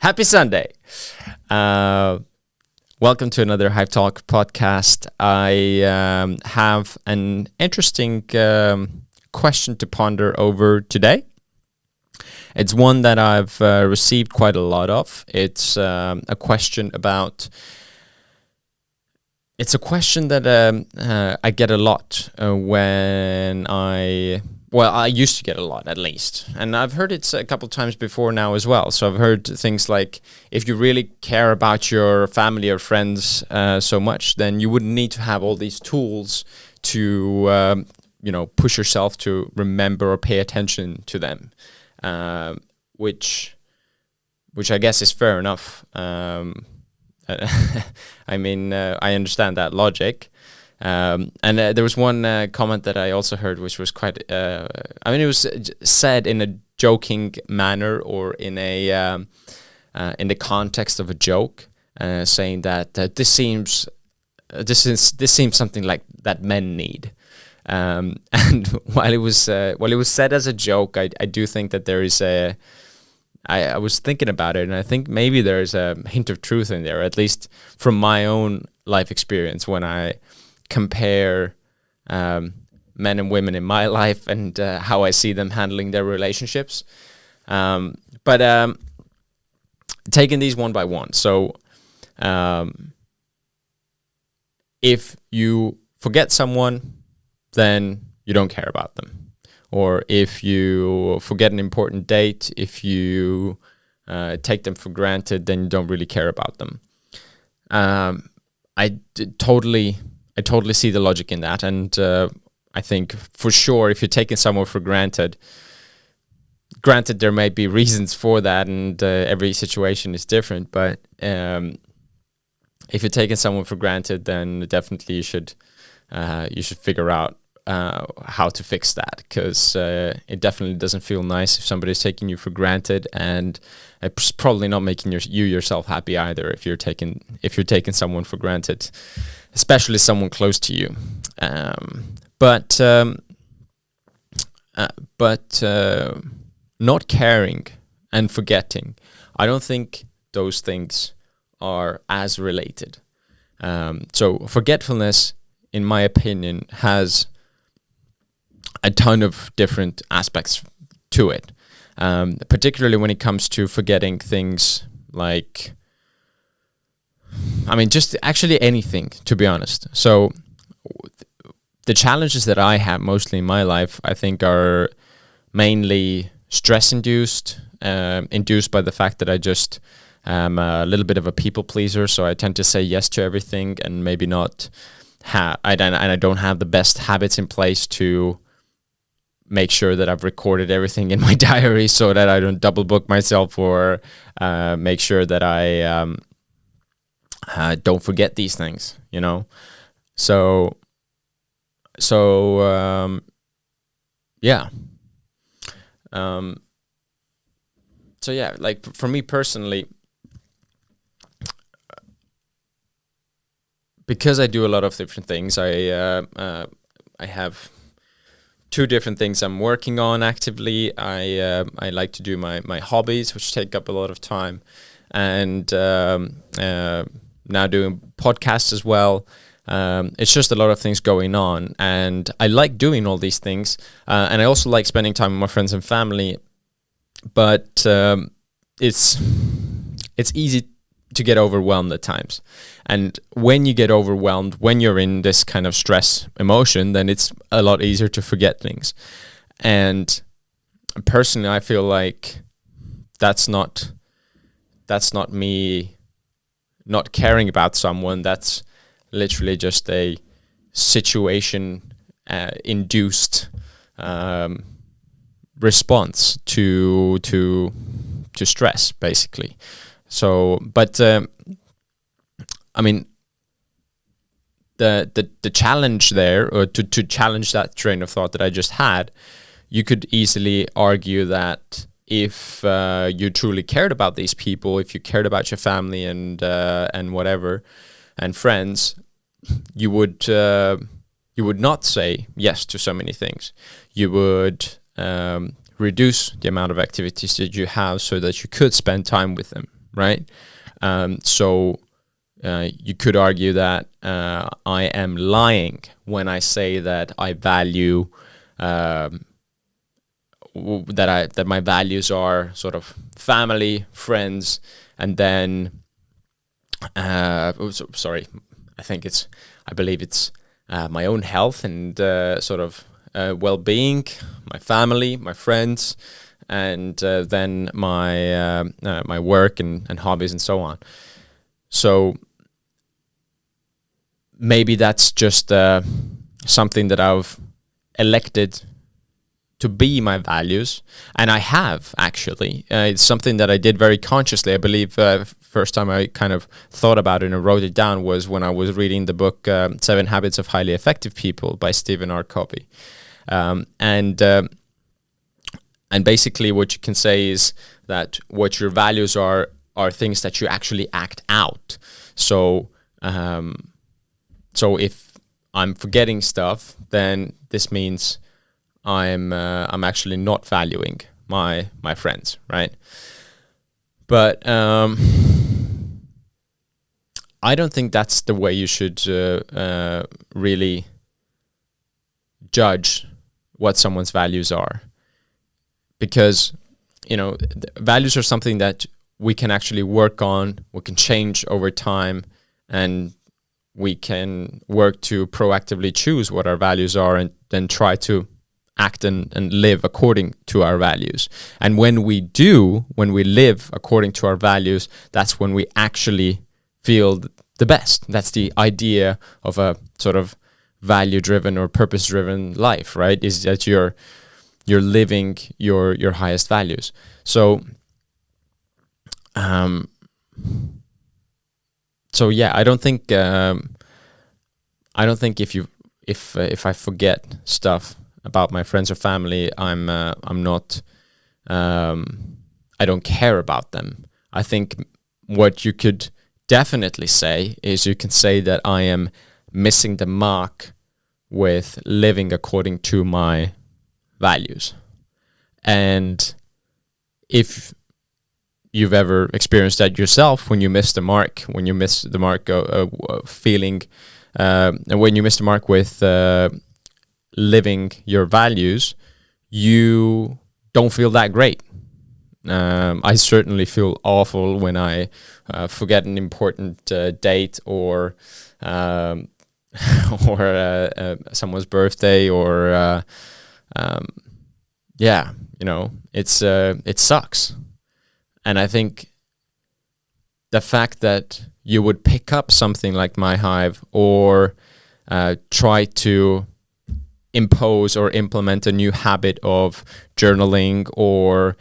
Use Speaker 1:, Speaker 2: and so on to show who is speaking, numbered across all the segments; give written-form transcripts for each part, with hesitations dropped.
Speaker 1: Happy Sunday. Welcome to another Hivetalk podcast. I have an interesting question to ponder over today. It's one that I've received quite a lot of. It's a question about... It's a question that I get a lot when I used to get a lot, at least. And I've heard it a couple times before now as well. So I've heard things like, if you really care about your family or friends so much, then you wouldn't need to have all these tools to, push yourself to remember or pay attention to them, which I guess is fair enough. I mean, I understand that logic. And there was one comment that I also heard, which was quite, it was said in a joking manner or in a in the context of a joke, saying that this seems something like that men need. And while it was said as a joke, I do think that there is I was thinking about it, and I think maybe there's a hint of truth in there, at least from my own life experience when I compare men and women in my life and how I see them handling their relationships. But taking these one by one. So if you forget someone, then you don't care about them. Or if you forget an important date, if you take them for granted, then you don't really care about them. I totally see the logic in that, and I think for sure if you're taking someone for granted there may be reasons for that, and every situation is different. But if you're taking someone for granted, then definitely you should figure out how to fix that, because it definitely doesn't feel nice if somebody's taking you for granted, and it's probably not making you yourself happy either if you're taking someone for granted, especially someone close to you. But not caring and forgetting, I don't think those things are as related. So forgetfulness, in my opinion, has a ton of different aspects to it, particularly when it comes to forgetting things like, just actually anything, to be honest. So the challenges that I have mostly in my life, I think, are mainly stress-induced, induced by the fact that I just am a little bit of a people pleaser, so I tend to say yes to everything and maybe not I don't have the best habits in place to make sure that I've recorded everything in my diary so that I don't double book myself, or make sure that I don't forget these things, So like for me personally, because I do a lot of different things, I have two different things I'm working on actively. I like to do my hobbies, which take up a lot of time, and now doing podcasts as well. It's just a lot of things going on, and I like doing all these things, and I also like spending time with my friends and family. But it's easy to get overwhelmed at times, and when you get overwhelmed, when you're in this kind of stress emotion, then it's a lot easier to forget things. And personally, I feel like that's not me not caring about someone. That's literally just a situation induced response to stress, basically. So, but the challenge there, or to challenge that train of thought that I just had, you could easily argue that if you truly cared about these people, if you cared about your family and whatever, and friends, you would not say yes to so many things. You would reduce the amount of activities that you have so that you could spend time with them, right? So you could argue that I am lying when I say that I value that my values are sort of family, friends, and then sorry, I believe it's my own health and sort of well-being, my family, my friends, and then my work and hobbies and so on. So maybe that's just something that I've elected to be my values, and I have actually. It's something that I did very consciously. I believe first time I kind of thought about it and wrote it down was when I was reading the book 7 Habits of Highly Effective People by Stephen R. Covey. And basically what you can say is that what your values are things that you actually act out. So if I'm forgetting stuff, then this means I'm actually not valuing my friends, right? But I don't think that's the way you should really judge what someone's values are, because values are something that we can actually work on, we can change over time, and we can work to proactively choose what our values are and then try to act and live according to our values. And when we live according to our values, that's when we actually feel the best. That's the idea of a sort of value-driven or purpose-driven life, right? Is that you're living your highest values. So yeah, I don't think if I forget stuff about my friends or family, I'm not I don't care about them. I think what you could definitely say is you can say that I am missing the mark with living according to my values. And if you've ever experienced that yourself, when you miss the mark, feeling, and when you miss the mark with living your values, you don't feel that great. I certainly feel awful when I forget an important date or someone's birthday, or it sucks. And I think the fact that you would pick up something like My Hive or try to impose or implement a new habit of journaling or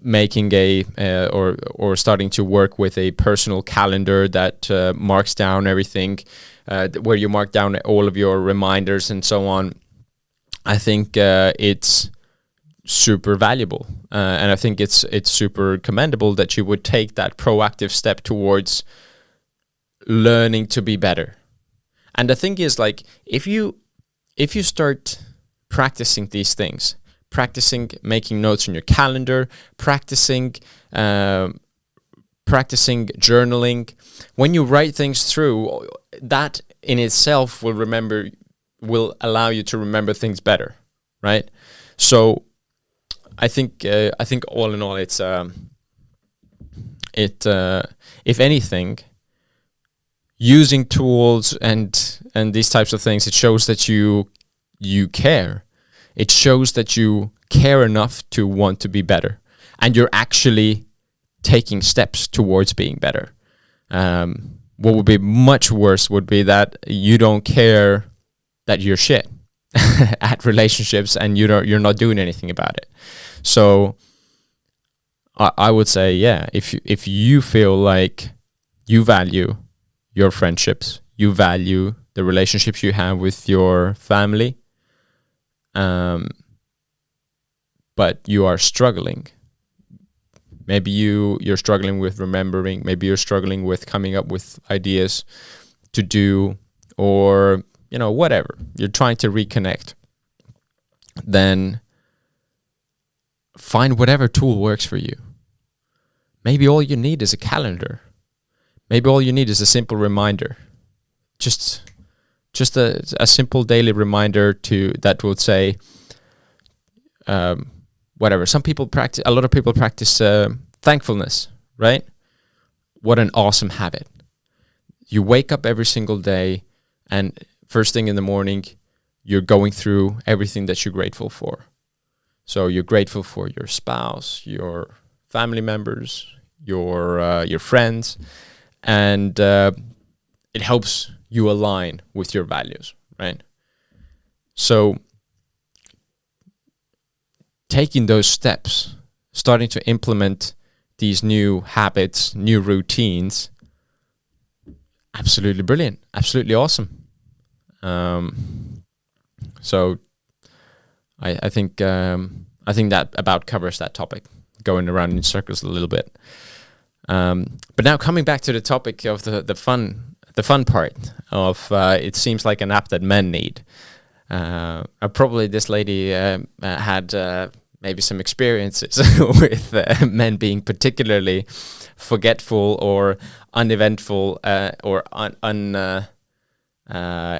Speaker 1: making or starting to work with a personal calendar that marks down everything, where you mark down all of your reminders and so on, I think it's super valuable, and I think it's super commendable that you would take that proactive step towards learning to be better. And the thing is, like, if you start practicing these things, practicing making notes on your calendar, practicing journaling, when you write things through, that in itself will allow you to remember things better, right? So I think all in all, it's if anything, using tools and these types of things, it shows that you care. It shows that you care enough to want to be better, and you're actually taking steps towards being better. What would be much worse would be that you don't care that you're shit at relationships and you're not doing anything about it. So I would say, yeah, if you feel like you value your friendships, you value the relationships you have with your family, but you are struggling. Maybe you're struggling with remembering. Maybe you're struggling with coming up with ideas to do, or whatever. You're trying to reconnect. Then find whatever tool works for you. maybe all you need is a calendar. Maybe all you need is a simple reminder. Just a simple daily reminder that would say, whatever. A lot of people practice thankfulness, right? What an awesome habit. You wake up every single day, and first thing in the morning, you're going through everything that you're grateful for. So you're grateful for your spouse, your family members, your friends, and it helps you align with your values, right? So taking those steps, starting to implement these new habits, new routines, absolutely brilliant, absolutely awesome. So I think that about covers that topic, going around in circles a little bit. But now coming back to the topic of the fun part of it seems like an app that men need. Probably this lady had maybe some experiences with men being particularly forgetful or uneventful or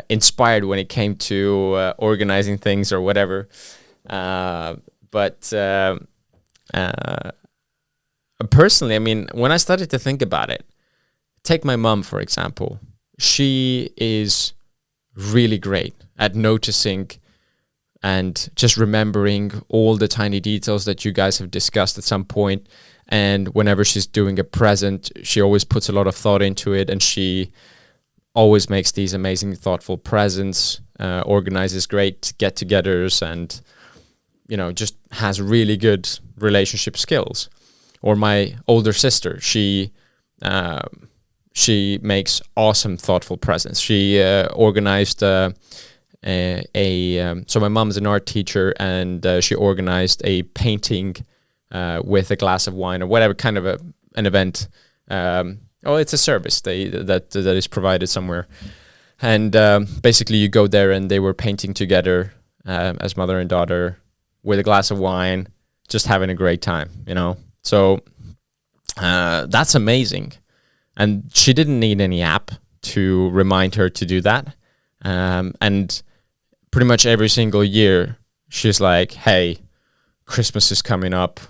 Speaker 1: inspired when it came to organizing things or whatever. But personally, I mean, when I started to think about it, take my mom, for example. She is really great at noticing and just remembering all the tiny details that you guys have discussed at some point. And whenever she's doing a present, she always puts a lot of thought into it, and she always makes these amazing, thoughtful presents, organizes great get-togethers, and, you know, just has really good relationship skills. Or my older sister, she makes awesome, thoughtful presents. She organized so my mom's an art teacher, and she organized a painting with a glass of wine or whatever kind of an event. It's a service that is provided somewhere, and basically you go there and they were painting together as mother and daughter with a glass of wine, just having a great time, you know. So that's amazing, and she didn't need any app to remind her to do that, and pretty much every single year she's like, "Hey, Christmas is coming up.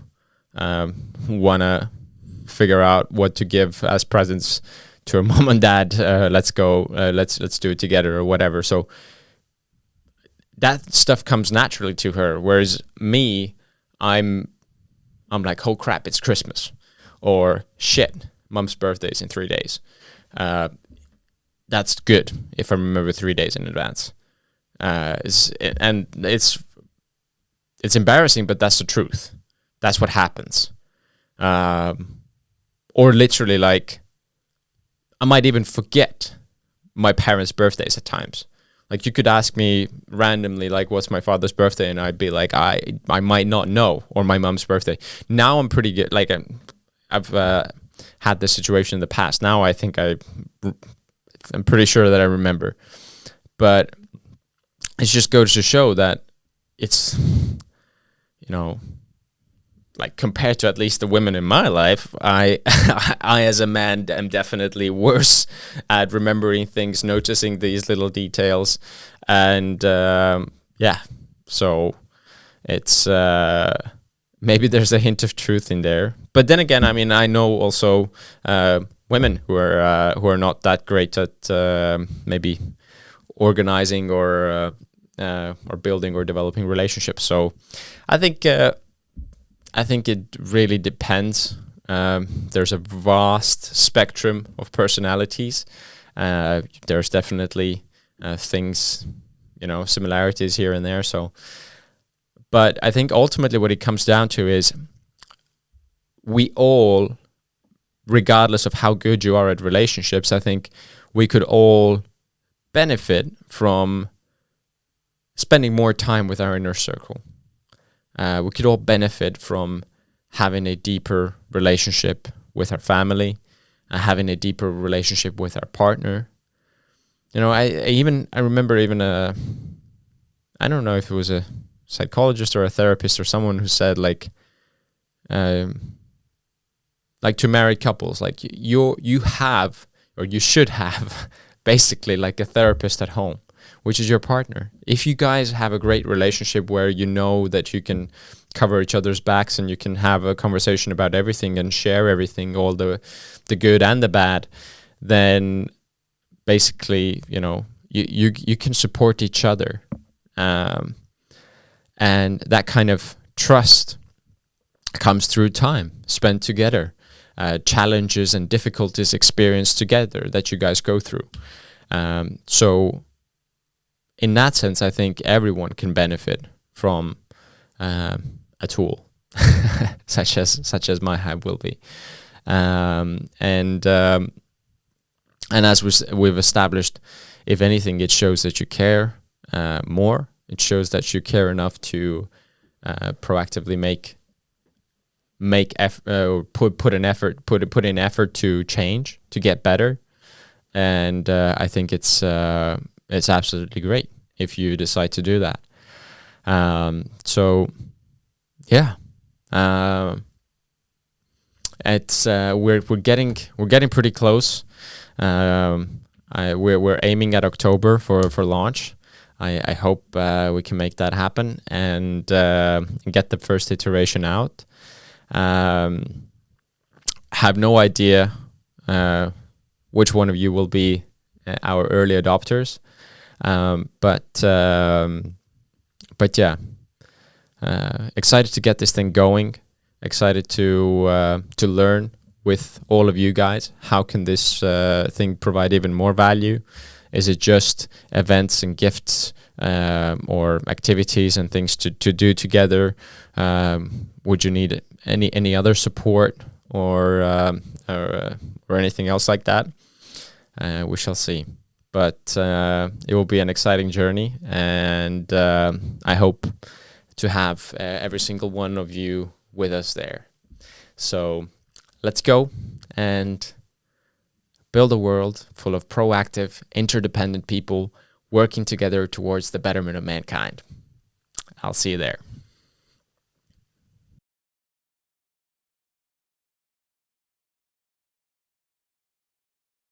Speaker 1: Wanna figure out what to give as presents to her mom and dad? Let's go. Let's do it together or whatever." So that stuff comes naturally to her, whereas me, I'm like, "Oh crap, it's Christmas," or "Shit, mom's birthday is in 3 days." That's good if I remember 3 days in advance. It's embarrassing, but that's the truth. That's what happens. Or literally, like, I might even forget my parents' birthdays at times. Like, you could ask me randomly, like, what's my father's birthday? And I'd be like, I might not know, or my mom's birthday. Now I'm pretty good. Like, I've had this situation in the past. Now I think I'm pretty sure that I remember. But it just goes to show that it's, you know, like, compared to at least the women in my life, I as a man am definitely worse at remembering things, noticing these little details, and so it's maybe there's a hint of truth in there. But then again, I mean, I know also women who are not that great at maybe organizing or building or developing relationships. So I think it really depends. There's a vast spectrum of personalities. There's definitely things, you know, similarities here and there. So, but I think ultimately what it comes down to is we all, regardless of how good you are at relationships, I think we could all benefit from spending more time with our inner circle. We could all benefit from having a deeper relationship with our family, having a deeper relationship with our partner. You know, I remember even I don't know if it was a psychologist or a therapist or someone who said, like, like to married couples, like you have, or you should have basically like a therapist at home, which is your partner. If you guys have a great relationship where you know that you can cover each other's backs and you can have a conversation about everything and share everything, all the good and the bad, then basically, you know, you can support each other. And that kind of trust comes through time spent together, challenges and difficulties experienced together that you guys go through. So in that sense, I think everyone can benefit from a tool such as my Hive will be. And as we've established, if anything, it shows that you care more. It shows that you care enough to proactively put in effort to change, to get better. And I think it's absolutely great if you decide to do that. So yeah, it's we're getting pretty close. We're aiming at October for launch. I hope we can make that happen and get the first iteration out. Have no idea which one of you will be our early adopters, but yeah, excited to get this thing going. Excited to learn with all of you guys. How can this thing provide even more value? Is it just events and gifts or activities and things to do together? Would you need any other support or anything else like that? We shall see. But it will be an exciting journey, and I hope to have every single one of you with us there. So let's go and build a world full of proactive, interdependent people working together towards the betterment of mankind. I'll see you there.